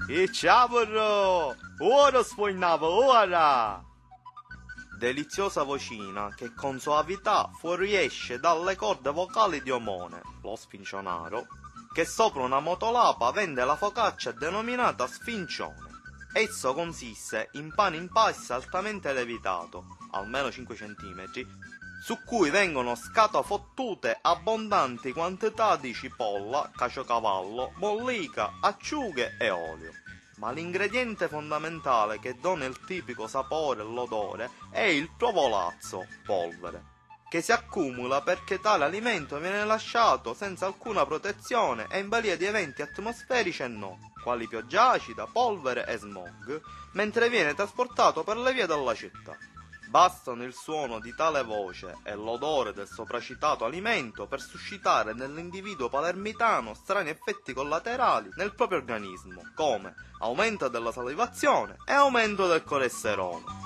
E ciao, ora sfognava, ora! Deliziosa vocina che con soavità fuoriesce dalle corde vocali di Omone, lo sfincionaro, che sopra una motolapa vende la focaccia denominata sfincione. Esso consiste in pane in pasta altamente levitato, almeno 5 cm, su cui vengono scatofottute abbondanti quantità di cipolla, caciocavallo, mollica, acciughe e olio. Ma l'ingrediente fondamentale che dona il tipico sapore e l'odore è il provolazzo, polvere, che si accumula perché tale alimento viene lasciato senza alcuna protezione e in balia di eventi atmosferici e no, quali pioggia acida, polvere e smog, mentre viene trasportato per le vie della città. Bastano il suono di tale voce e l'odore del sopracitato alimento per suscitare nell'individuo palermitano strani effetti collaterali nel proprio organismo, come aumento della salivazione e aumento del colesterolo.